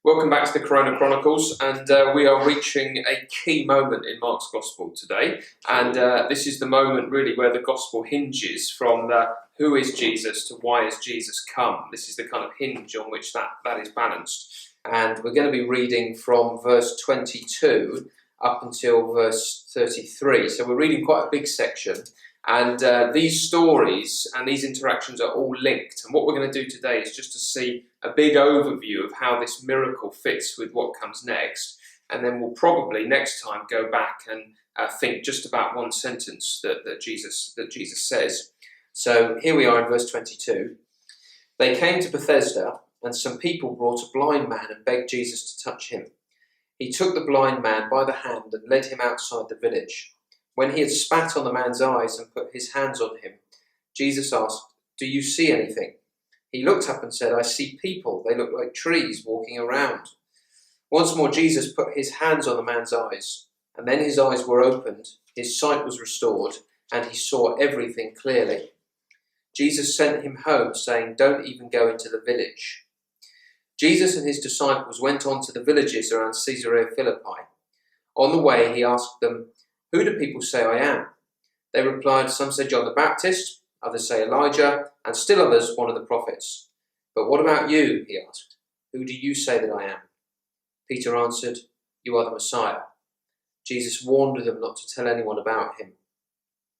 Welcome back to the Chronicles, and we are reaching a key moment in Mark's Gospel today. And this is the moment really where the Gospel hinges from the who is Jesus to why has Jesus come. This is the kind of hinge on which that is balanced. And we're going to be reading from verse 22 up until verse 33. So we're reading quite a big section. And these stories and these interactions are all linked. And what we're going to do today is just to see a big overview of how this miracle fits with what comes next. And then we'll probably next time go back and think just about one sentence that Jesus says. So here we are in verse 22. They came to Bethesda, and some people brought a blind man and begged Jesus to touch him. He took the blind man by the hand and led him outside the village. When he had spat on the man's eyes and put his hands on him, Jesus asked, "Do you see anything?" He looked up and said, "I see people. They look like trees walking around." Once more Jesus put his hands on the man's eyes, and then his eyes were opened, his sight was restored, and he saw everything clearly. Jesus sent him home, saying, "Don't even go into the village." Jesus and his disciples went on to the villages around Caesarea Philippi. On the way, he asked them, "Who do people say I am?" They replied, "Some say John the Baptist, others say Elijah, and still others one of the prophets. But what about you?" he asked. "Who do you say that I am?" Peter answered, "You are the Messiah." Jesus warned them not to tell anyone about him.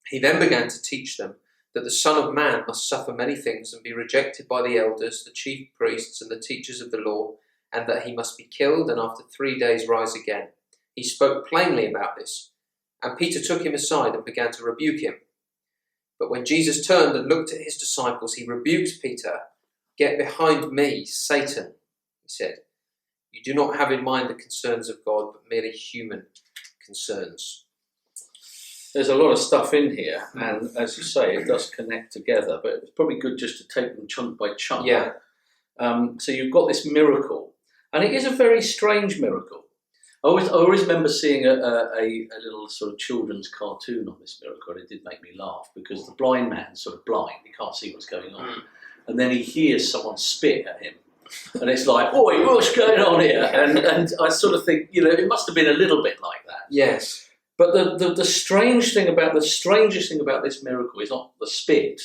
He then began to teach them that the Son of Man must suffer many things and be rejected by the elders, the chief priests, and the teachers of the law, and that he must be killed and after 3 days rise again. He spoke plainly about this. And Peter took him aside and began to rebuke him. But when Jesus turned and looked at his disciples, he rebuked Peter. "Get behind me, Satan," he said. "You do not have in mind the concerns of God, but merely human concerns." There's a lot of stuff in here, and as you say, it does connect together, but it's probably good just to take them chunk by chunk. Yeah. So you've got this miracle, and it is a very strange miracle. I always remember seeing a little sort of children's cartoon on this miracle, and it did make me laugh because the blind man's sort of blind, he can't see what's going on, and then he hears someone spit at him, and it's like, "Oi, what's going on here?" And I sort of think, it must have been a little bit like that. Yes. But the strangest thing about this miracle is not the spit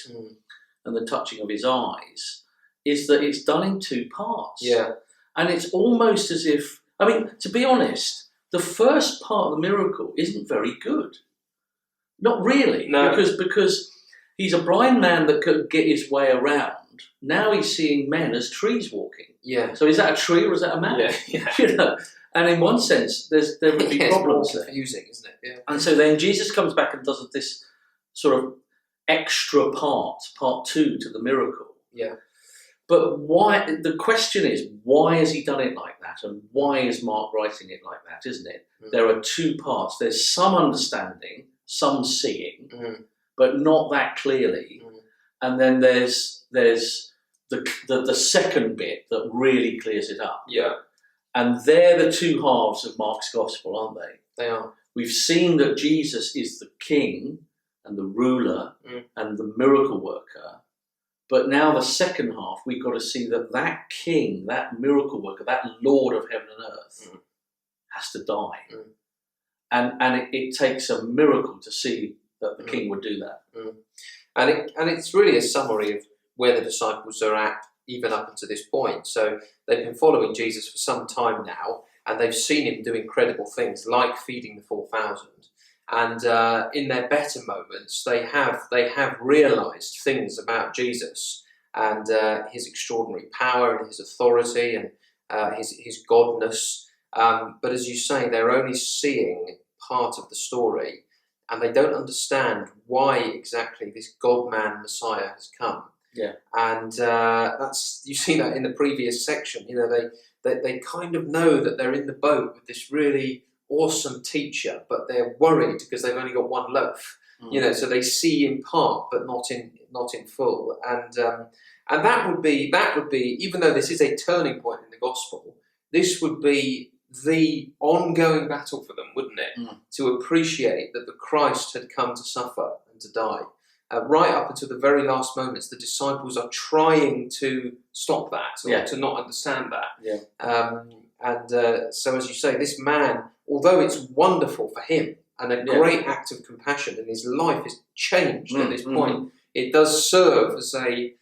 and the touching of his eyes, is that it's done in two parts. Yeah. And it's almost as if, to be honest, the first part of the miracle isn't very good. Not really. No. Because he's a blind man that could get his way around. Now he's seeing men as trees walking. Yeah. So is that a tree or is that a man? Yeah. And in one sense, there would be problems there. It's confusing, isn't it? Yeah. And so then Jesus comes back and does this sort of extra part two to the miracle. Yeah. But why? The question is, why has he done it like that? And why is Mark writing it like that, isn't it? There are two parts. There's some understanding, some seeing, but not that clearly. And then there's the second bit that really clears it up. Yeah. And they're the two halves of Mark's gospel, aren't they? They are. We've seen that Jesus is the king and the ruler and the miracle worker. But now the second half, we've got to see that king, that miracle worker, that Lord of heaven and earth has to die. And it takes a miracle to see that the king would do that. And it's really a summary of where the disciples are at even up until this point. So they've been following Jesus for some time now, and they've seen him do incredible things like feeding the 4,000. And in their better moments, they have realised things about Jesus and his extraordinary power and his authority and his godness. But as you say, they're only seeing part of the story, and they don't understand why exactly this God-man Messiah has come. Yeah. And you've seen that in the previous section. They kind of know that they're in the boat with this really awesome teacher, but they're worried because they've only got one loaf. So they see in part, but not in full. And that would be, even though this is a turning point in the gospel, this would be the ongoing battle for them, wouldn't it? To appreciate that the Christ had come to suffer and to die. Right up until the very last moments, the disciples are trying to stop that, or to not understand that. Yeah. So, as you say, this man, although it's wonderful for him and a great act of compassion, and his life is changed at this point, it does serve as a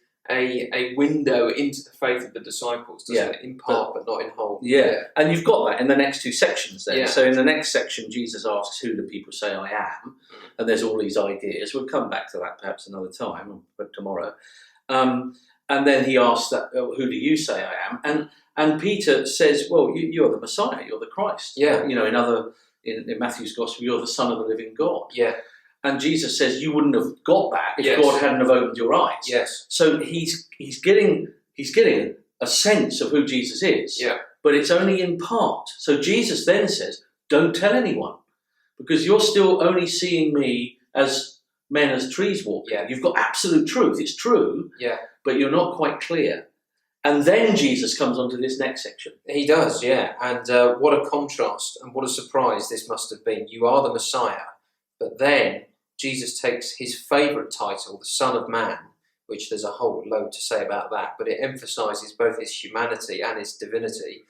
window into the faith of the disciples, doesn't it? In part, but not in whole. Yeah, and you've got that in the next two sections then. So in the next section, Jesus asks, who do people say I am? And there's all these ideas. We'll come back to that perhaps another time, but tomorrow. And then he asks, who do you say I am? And Peter says, well, you're the Messiah, you're the Christ. Yeah. In Matthew's Gospel, you're the Son of the living God. Yeah. And Jesus says you wouldn't have got that if Yes. God hadn't have opened your eyes. Yes. So he's getting a sense of who Jesus is. Yeah. But it's only in part. So Jesus then says, don't tell anyone, because you're still only seeing me as men as trees walking. Yeah. You've got absolute truth. It's true. Yeah. But you're not quite clear. And then Jesus comes on to this next section. He does, yeah. And what a contrast and what a surprise this must have been. You are the Messiah. But then Jesus takes his favourite title, the Son of Man, which there's a whole load to say about that, but it emphasises both his humanity and his divinity.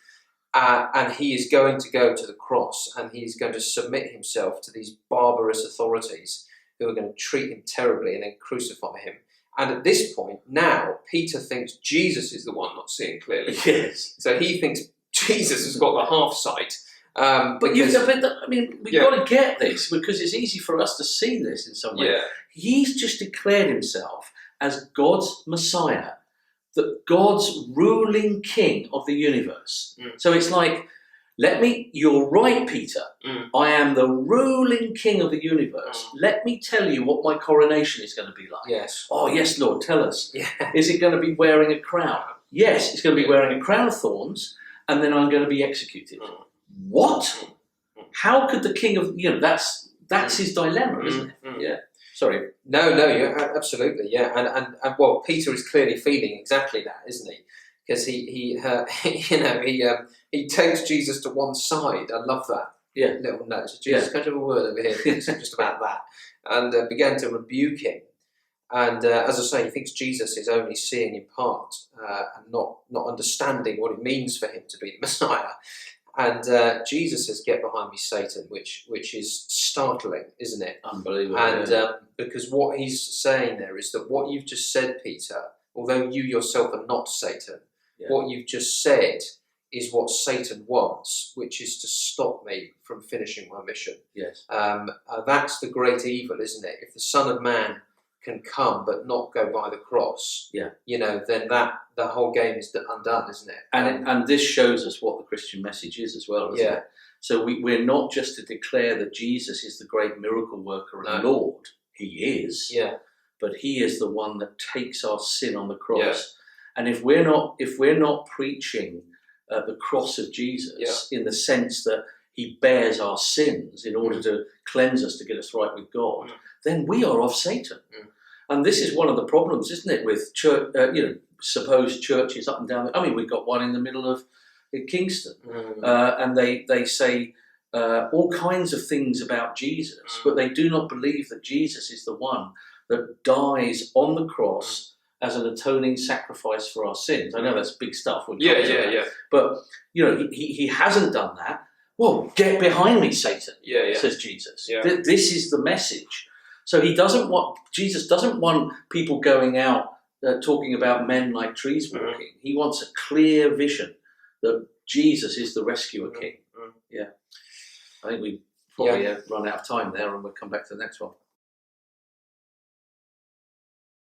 And he is going to go to the cross, and he's going to submit himself to these barbarous authorities who are going to treat him terribly and then crucify him. And at this point, now, Peter thinks Jesus is the one not seeing clearly. Yes. So he thinks Jesus has got the half sight. But we've got to get this, because it's easy for us to see this in some way. Yeah. He's just declared himself as God's Messiah, God's ruling king of the universe. So it's like, you're right, Peter. I am the ruling king of the universe. Let me tell you what my coronation is going to be like. Yes. Oh, yes, Lord, tell us. Yeah. Is it going to be wearing a crown? Yes, it's going to be wearing a crown of thorns, and then I'm going to be executed. What? How could the king of, that's his dilemma, isn't it? Yeah. Sorry. No, you're absolutely, yeah. And well, Peter is clearly feeling exactly that, isn't he? Because he takes Jesus to one side. I love that. Yeah. Little note. So Jesus, can I have a word over here? It's just about that. And began to rebuke him. And as I say, he thinks Jesus is only seeing in part and not understanding what it means for him to be the Messiah. And Jesus says, "Get behind me, Satan," which is startling, isn't it? Unbelievable. And because what he's saying there is that what you've just said, Peter, although you yourself are not Satan, what you've just said is what Satan wants, which is to stop me from finishing my mission. Yes. That's the great evil, isn't it? If the Son of Man can come but not go by the cross, then the whole game is undone, isn't it? And this shows us what the Christian message is as well, isn't it? So we're not just to declare that Jesus is the great miracle worker and Lord. He is. Yeah. But he is the one that takes our sin on the cross. And if we're not preaching the cross of Jesus in the sense that he bears our sins in order to cleanse us, to get us right with God, then we are of Satan. And this is one of the problems, isn't it, with church, supposed churches up and down. I mean, we've got one in the middle of Kingston, and they say all kinds of things about Jesus, but they do not believe that Jesus is the one that dies on the cross as an atoning sacrifice for our sins. I know that's big stuff. But he hasn't done that. Well, get behind me, Satan, says Jesus. This is the message. So Jesus doesn't want people going out talking about men like trees walking. He wants a clear vision that Jesus is the rescuer king. Yeah. I think we probably run out of time there, and we'll come back to the next one.